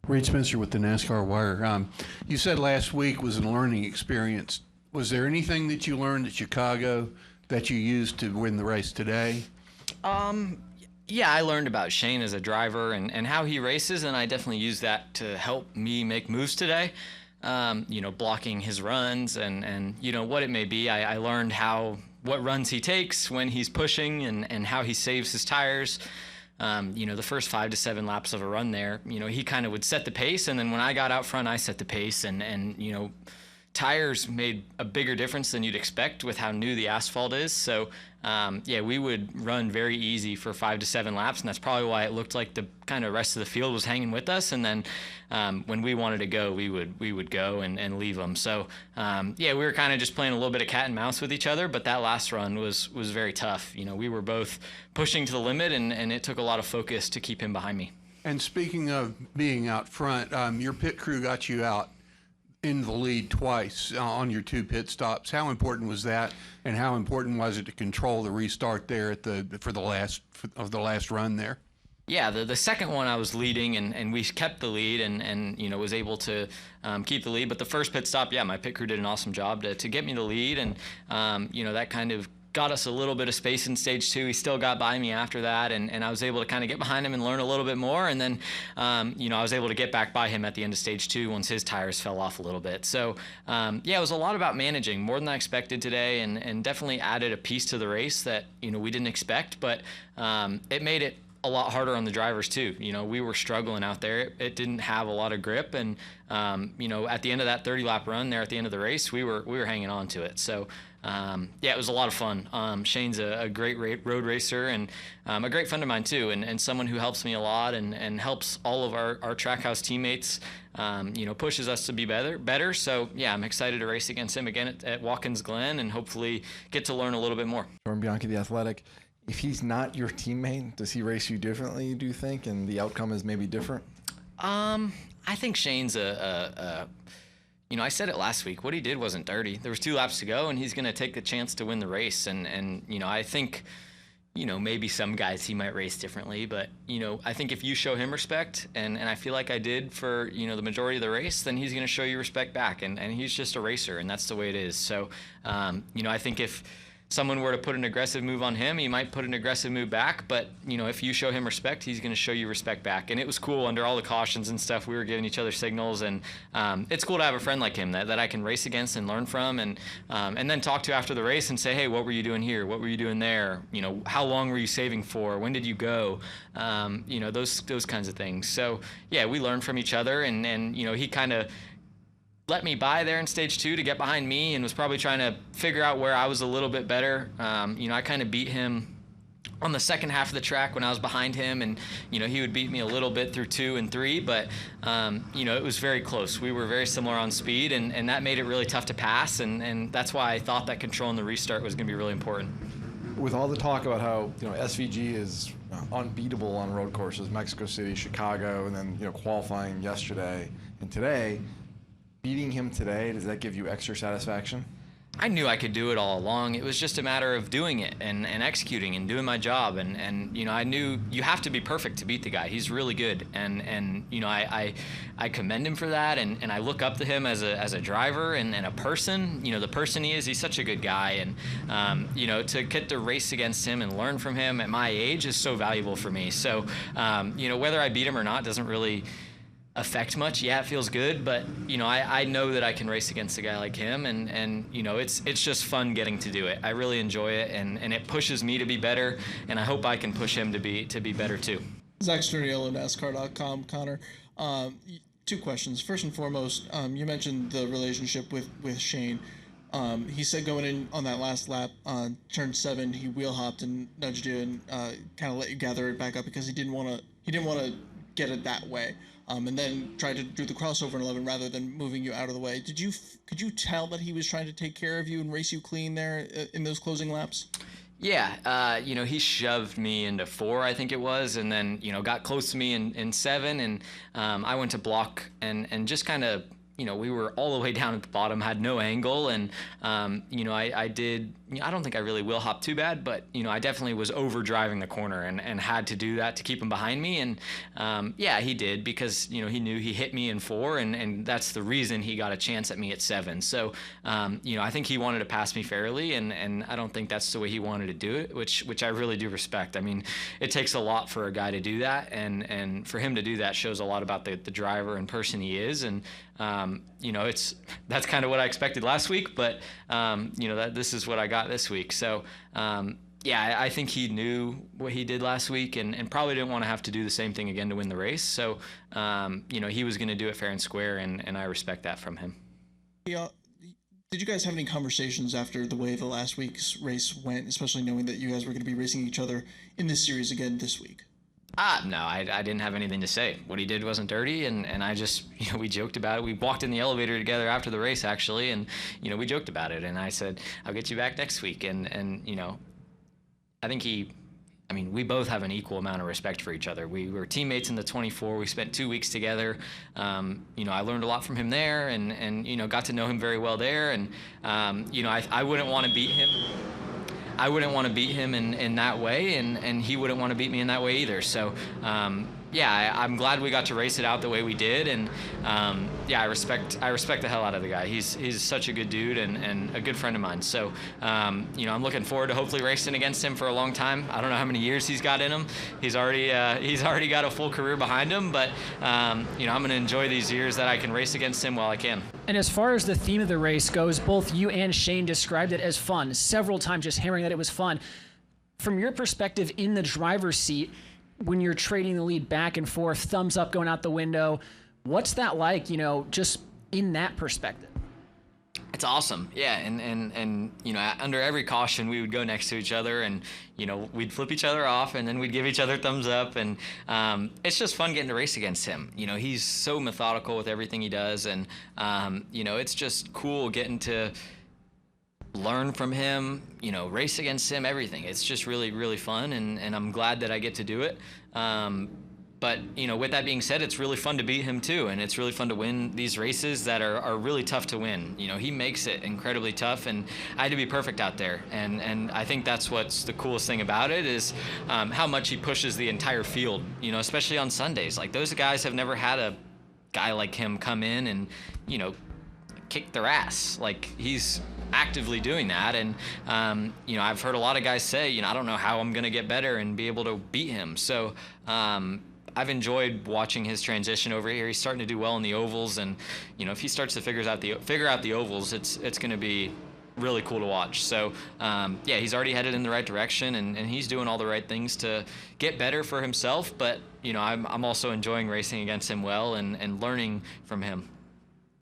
Reed Spencer with the NASCAR Wire. You said last week was a learning experience. Was there anything that you learned at Chicago that you used to win the race today? Yeah, I learned about Shane as a driver and how he races, and I definitely used that to help me make moves today. Blocking his runs and what it may be. I learned what runs he takes when he's pushing and how he saves his tires. The first 5 to 7 laps of a run there, he kind of would set the pace, and then when I got out front, I set the pace, and tires made a bigger difference than you'd expect with how new the asphalt is. So, we would run very easy for 5 to 7 laps, and that's probably why it looked like the kind of rest of the field was hanging with us. And then when we wanted to go, we would go and leave them. So, we were kind of just playing a little bit of cat and mouse with each other. But that last run was very tough. We were both pushing to the limit, and it took a lot of focus to keep him behind me. And speaking of being out front, your pit crew got you out in the lead twice on your 2 pit stops. How important was that, and how important was it to control the restart there for the last run there? Yeah, the second one I was leading, and we kept the lead and was able to keep the lead. But the first pit stop, my pit crew did an awesome job to get me the lead, and that kind of got us a little bit of space in stage 2. He still got by me after that, and I was able to kind of get behind him and learn a little bit more. And then, I was able to get back by him at the end of stage 2 once his tires fell off a little bit. So, it was a lot about managing, more than I expected today, and definitely added a piece to the race that, we didn't expect, but it made it a lot harder on the drivers too. We were struggling out there. It didn't have a lot of grip, and at the end of that 30-lap run there at the end of the race, we were hanging on to it. So it was a lot of fun. Shane's a great road racer and a great friend of mine too, and someone who helps me a lot and helps all of our Trackhouse teammates. Pushes us to be better. So I'm excited to race against him again at Watkins Glen and hopefully get to learn a little bit more. Jordan Bianchi, The Athletic. If he's not your teammate, does he race you differently, do you think, and the outcome is maybe different? I think Shane's I said it last week. What he did wasn't dirty. There was 2 laps to go, and he's going to take the chance to win the race. And I think, maybe some guys he might race differently. But, I think if you show him respect, and I feel like I did for, the majority of the race, then he's going to show you respect back. And he's just a racer, and that's the way it is. So, I think if someone were to put an aggressive move on him, he might put an aggressive move back. But, if you show him respect, he's going to show you respect back. And it was cool under all the cautions and stuff. We were giving each other signals. And it's cool to have a friend like him that I can race against and learn from and then talk to after the race and say, hey, what were you doing here? What were you doing there? How long were you saving for? When did you go? Those kinds of things. So, we learn from each other. And he kind of let me by there in stage 2 to get behind me and was probably trying to figure out where I was a little bit better. I kind of beat him on the second half of the track when I was behind him, and he would beat me a little bit through 2 and 3, but it was very close. We were very similar on speed, and that made it really tough to pass, and that's why I thought that control in the restart was going to be really important. With all the talk about how SVG is unbeatable on road courses, Mexico City, Chicago, and then qualifying yesterday and today, beating him today, does that give you extra satisfaction? I knew I could do it all along. It was just a matter of doing it and executing and doing my job. And I knew you have to be perfect to beat the guy. He's really good. And I commend him for that. And I look up to him as a driver and a person. The person he is, he's such a good guy. And, to get to race against him and learn from him at my age is so valuable for me. So, whether I beat him or not doesn't really affect much. It feels good, but I know that I can race against a guy like him, and it's just fun getting to do it. I really enjoy it, and it pushes me to be better, and I hope I can push him to be better too. Zach Sturniolo, NASCAR.com. Connor, 2 questions. First and foremost, you mentioned the relationship with Shane. He said going in on that last lap on turn 7, he wheel hopped and nudged you and kind of let you gather it back up because he didn't want to get it that way. And then tried to do the crossover in 11 rather than moving you out of the way. Could you tell that he was trying to take care of you and race you clean there in those closing laps? Yeah, he shoved me into 4, I think it was, and then, got close to me in 7, and I went to block and just kind of we were all the way down at the bottom, had no angle, and I don't think I really wheel hop too bad, but I definitely was over driving the corner and had to do that to keep him behind me. And he did, because he knew he hit me in 4, and that's the reason he got a chance at me at 7. So I think he wanted to pass me fairly, and I don't think that's the way he wanted to do it, which I really do respect. I mean, it takes a lot for a guy to do that, and for him to do that shows a lot about the driver and person he is. And that's kind of what I expected last week, but that this is what I got this week. So I think he knew what he did last week, and probably didn't want to have to do the same thing again to win the race. So he was going to do it fair and square, and I respect that from him. Yeah. Did you guys have any conversations after the way the last week's race went, especially knowing that you guys were going to be racing each other in this series again this week? No, I didn't have anything to say. What he did wasn't dirty, and I just, we joked about it. We walked in the elevator together after the race, actually, and, we joked about it. And I said, I'll get you back next week. And I think we both have an equal amount of respect for each other. We were teammates in the 24. We spent 2 weeks together. I learned a lot from him there, and got to know him very well there. And, I wouldn't want to beat him. I wouldn't want to beat him in that way, and he wouldn't want to beat me in that way either. So, I'm glad we got to race it out the way we did, and I respect the hell out of the guy. He's such a good dude and a good friend of mine. So, I'm looking forward to hopefully racing against him for a long time. I don't know how many years he's got in him. He's already got a full career behind him, but I'm going to enjoy these years that I can race against him while I can. And as far as the theme of the race goes, both you and Shane described it as fun several times, just hammering that it was fun. From your perspective in the driver's seat, when you're trading the lead back and forth, thumbs up going out the window, what's that like, just in that perspective? It's awesome. Yeah. And under every caution, we would go next to each other, and, we'd flip each other off, and then we'd give each other thumbs up. And it's just fun getting to race against him. He's so methodical with everything he does. And, it's just cool getting to learn from him, race against him, everything. It's just really, really fun. And I'm glad that I get to do it. But, with that being said, it's really fun to beat him too. And it's really fun to win these races that are really tough to win. He makes it incredibly tough, and I had to be perfect out there. And I think that's what's the coolest thing about it is how much he pushes the entire field, especially on Sundays. Like, those guys have never had a guy like him come in and, kick their ass. Like, he's actively doing that. And, I've heard a lot of guys say, I don't know how I'm going to get better and be able to beat him. So, I've enjoyed watching his transition over here. He's starting to do well in the ovals, and if he starts to figure out the ovals, it's going to be really cool to watch. So he's already headed in the right direction, and he's doing all the right things to get better for himself. But I'm also enjoying racing against him well and learning from him.